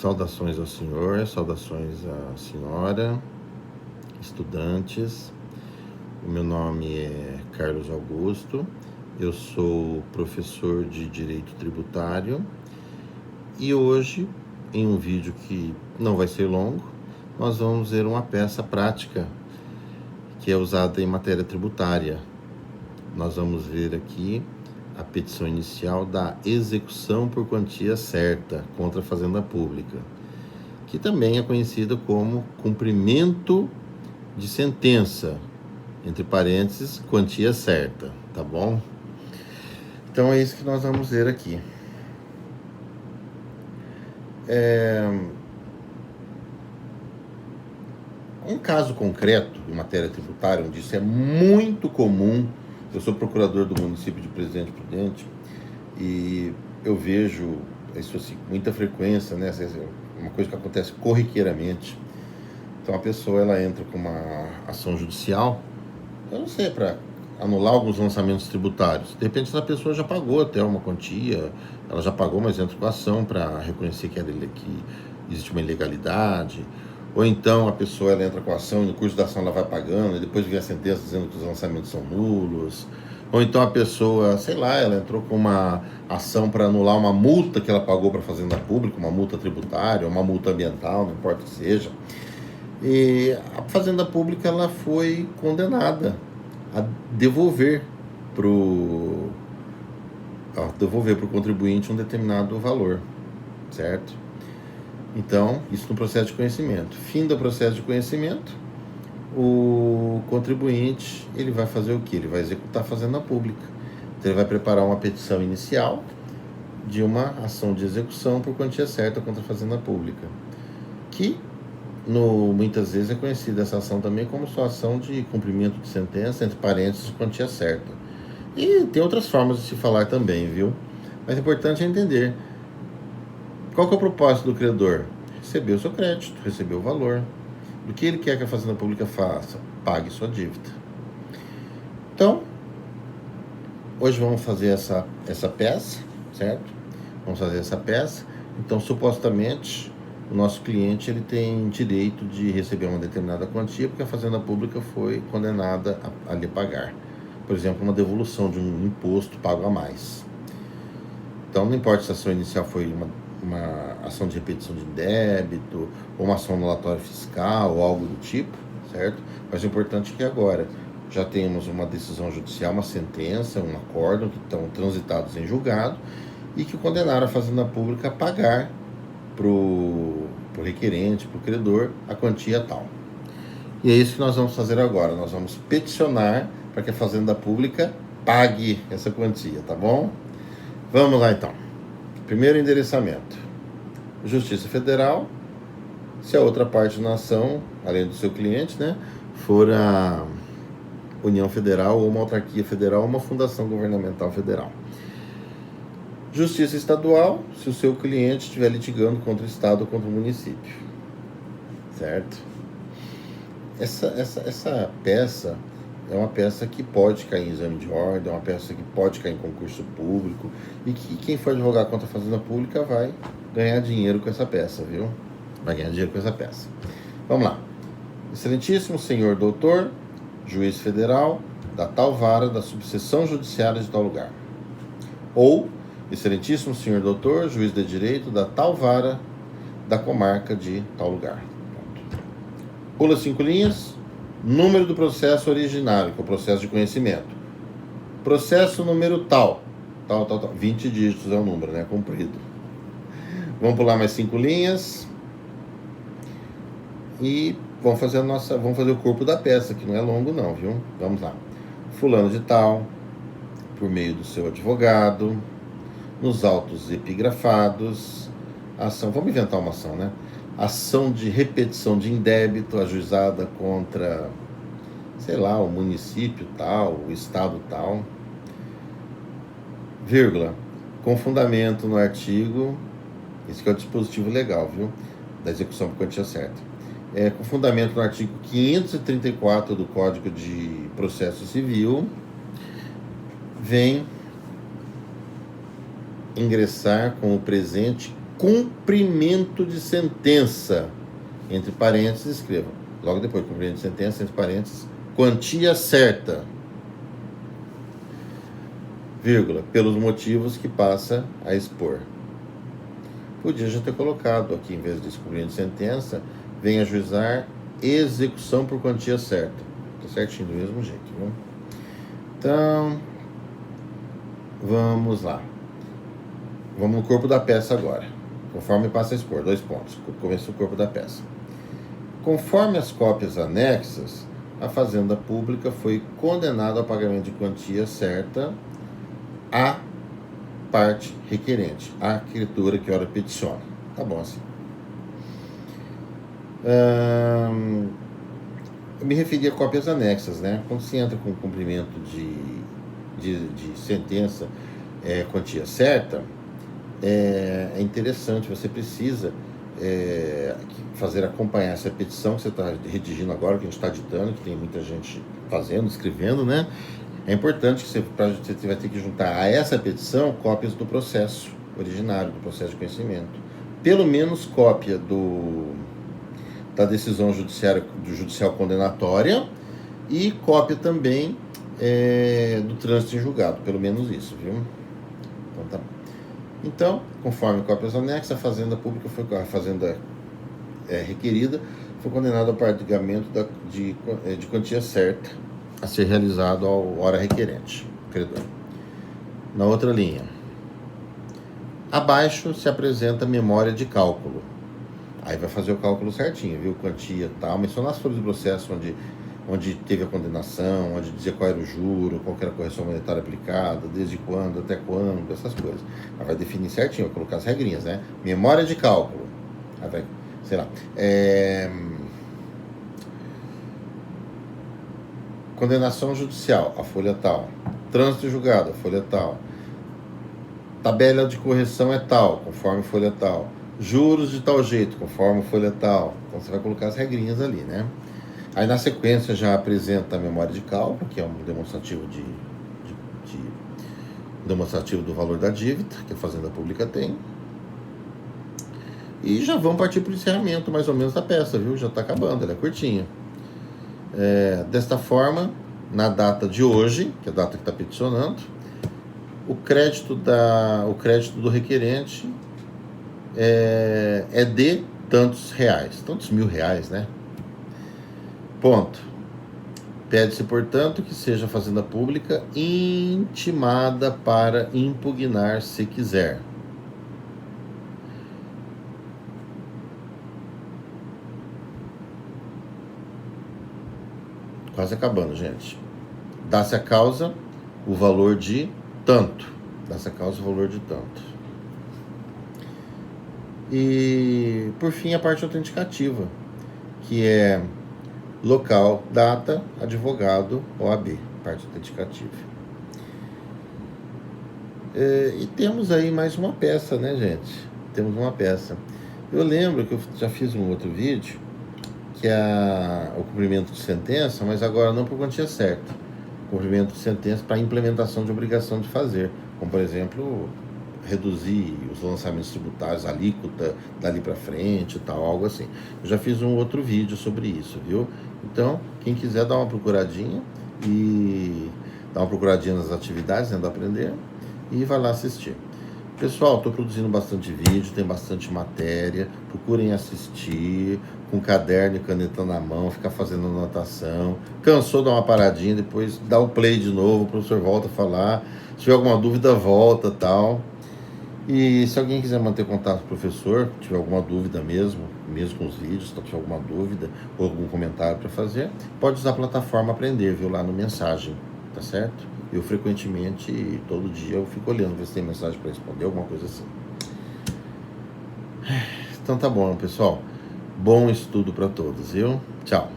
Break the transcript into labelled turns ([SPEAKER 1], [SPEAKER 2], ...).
[SPEAKER 1] Saudações ao senhor, saudações à senhora, estudantes. O meu nome é Carlos Augusto, eu sou professor de Direito Tributário e hoje, em um vídeo que não vai ser longo, nós vamos ver uma peça prática que é usada em matéria tributária. Nós vamos ver aqui a petição inicial da execução por quantia certa contra a Fazenda Pública, que também é conhecida como cumprimento de sentença, entre parênteses, quantia certa, tá bom? Então é isso que nós vamos ver aqui. Um caso concreto em matéria tributária, onde isso é muito comum. Eu sou procurador do município de Presidente Prudente e eu vejo isso assim, com muita frequência, né? Uma coisa que acontece corriqueiramente. Então a pessoa ela entra com uma ação judicial, eu não sei, para anular alguns lançamentos tributários. De repente essa pessoa já pagou até uma quantia, ela já pagou, mas entra com a ação para reconhecer que existe uma ilegalidade. Ou então a pessoa ela entra com a ação e no curso da ação ela vai pagando, e depois vem a sentença dizendo que os lançamentos são nulos. Ou então a pessoa, sei lá, ela entrou com uma ação para anular uma multa que ela pagou para a Fazenda Pública, uma multa tributária, uma multa ambiental, não importa o que seja. E a Fazenda Pública ela foi condenada a devolver para o contribuinte um determinado valor, certo? Então, isso no processo de conhecimento. Fim do processo de conhecimento, o contribuinte ele vai fazer o quê? Ele vai executar a Fazenda Pública. Então, ele vai preparar uma petição inicial de uma ação de execução por quantia certa contra a Fazenda Pública, que muitas vezes é conhecida essa ação também como só ação de cumprimento de sentença, entre parênteses, quantia certa. E tem outras formas de se falar também, viu? Mas é importante entender qual que é o propósito do credor? Receber o seu crédito, receber o valor. Do que ele quer que a Fazenda Pública faça? Pague sua dívida. Então, hoje vamos fazer essa peça, certo? Vamos fazer essa peça. Então, supostamente, o nosso cliente ele tem direito de receber uma determinada quantia porque a Fazenda Pública foi condenada a lhe pagar. Por exemplo, uma devolução de um imposto pago a mais. Então, não importa se a ação inicial foi uma ação de repetição de débito, ou uma ação anulatória fiscal, ou algo do tipo, certo? Mas o importante é que agora já temos uma decisão judicial, uma sentença, um acórdão que estão transitados em julgado e que condenaram a Fazenda Pública a pagar para o requerente, para o credor, a quantia tal. E é isso que nós vamos fazer agora. Nós vamos peticionar para que a Fazenda Pública pague essa quantia, tá bom? Vamos lá então. Primeiro endereçamento: Justiça Federal. Se a outra parte na ação, além do seu cliente, né, for a União Federal ou uma autarquia federal ou uma fundação governamental federal. Justiça Estadual, se o seu cliente estiver litigando contra o Estado ou contra o município. Certo? Essa peça é uma peça que pode cair em exame de ordem, é uma peça que pode cair em concurso público, e que quem for advogar contra a Fazenda Pública vai ganhar dinheiro com essa peça, viu? Vai ganhar dinheiro com essa peça. Vamos lá. Excelentíssimo senhor doutor, juiz federal da tal vara da subseção judiciária de tal lugar. Ou, excelentíssimo senhor doutor, juiz de direito da tal vara da comarca de tal lugar. Pronto. Pula 5 linhas. Número do processo originário, que é o processo de conhecimento. Processo número tal. 20 dígitos é o número, né? Comprido. Vamos pular mais 5 linhas. E vamos fazer o corpo da peça, que não é longo não, viu? Vamos lá. Fulano de tal, por meio do seu advogado, nos autos epigrafados, ação, vamos inventar uma ação, né? Ação de repetição de indébito ajuizada contra, sei lá, o município tal, o estado tal, vírgula, com fundamento no artigo, esse que é o dispositivo legal, viu? Da execução por quantia certa. Com fundamento no artigo 534 do Código de Processo Civil, vem ingressar com o presente cumprimento de sentença, entre parênteses, escreva, logo depois, cumprimento de sentença, entre parênteses, quantia certa, vírgula, pelos motivos que passa a expor. Podia já ter colocado aqui, em vez de cumprimento de sentença, vem ajuizar execução por quantia certa. Tá certinho do mesmo jeito, viu? Então, vamos lá. Vamos no corpo da peça agora. Conforme passa a expor, 2 pontos. Começo do corpo da peça. Conforme as cópias anexas, a Fazenda Pública foi condenada ao pagamento de quantia certa à parte requerente, à criatura que ora peticiona. Tá bom assim. Eu me referi a cópias anexas, né? Quando se entra com cumprimento de sentença, quantia certa, é interessante, você precisa fazer acompanhar essa petição que você está redigindo agora, que a gente está ditando, que tem muita gente fazendo, escrevendo, né? É importante que você vai ter que juntar a essa petição cópias do processo originário, do processo de conhecimento. Pelo menos cópia da decisão judicial condenatória e cópia também do trânsito em julgado, pelo menos isso, viu? Então tá. Então, conforme cópias anexas, a Fazenda Pública a Fazenda requerida foi condenada ao pagamento de quantia certa a ser realizado ao hora requerente, credor. Na outra linha, abaixo se apresenta memória de cálculo. Aí vai fazer o cálculo certinho, viu? Quantia e tal, mas só nas folhas do processo onde teve a condenação, onde dizia qual era o juro, qual era a correção monetária aplicada, desde quando, até quando, essas coisas. Aí vai definir certinho, vai colocar as regrinhas, né? Memória de cálculo. Aí vai, sei lá, condenação judicial, a folha tal. Trânsito julgado, a folha tal. Tabela de correção é tal, conforme folha tal. Juros de tal jeito, conforme folha tal. Então você vai colocar as regrinhas ali, né? Aí na sequência já apresenta a memória de cálculo, que é um demonstrativo demonstrativo do valor da dívida que a Fazenda Pública tem. E já vamos partir para o encerramento mais ou menos da peça, viu? Já está acabando, ela é curtinha. Desta forma, na data de hoje, que é a data que está peticionando, o crédito do requerente é de tantos reais, tantos R$1.000, né? Ponto. Pede-se, portanto, que seja a Fazenda Pública intimada para impugnar se quiser. Quase acabando, gente. Dá-se a causa o valor de tanto. Dá-se a causa o valor de tanto. E, por fim, a parte autenticativa, que é local, data, advogado, OAB, parte autenticativa. E temos aí mais uma peça, né, gente? Temos uma peça. Eu lembro que eu já fiz um outro vídeo, que é o cumprimento de sentença, mas agora não por quantia certa. Cumprimento de sentença para implementação de obrigação de fazer, como, por exemplo, reduzir os lançamentos tributários, a alíquota dali para frente e tal, algo assim. Eu já fiz um outro vídeo sobre isso, viu? Então, quem quiser dar uma procuradinha nas atividades, né, do Aprender, e vai lá assistir. Pessoal, estou produzindo bastante vídeo, tem bastante matéria, procurem assistir, com caderno e caneta na mão, ficar fazendo anotação. Cansou, dá uma paradinha, depois dá o play de novo, o professor volta a falar. Se tiver alguma dúvida, volta, tal. E se alguém quiser manter contato com o professor, tiver alguma dúvida mesmo com os vídeos, se tiver alguma dúvida ou algum comentário para fazer, pode usar a plataforma Aprender, viu, lá no Mensagem, tá certo? Eu frequentemente, todo dia, eu fico olhando, ver se tem mensagem para responder, alguma coisa assim. Então tá bom, pessoal. Bom estudo para todos, viu? Tchau.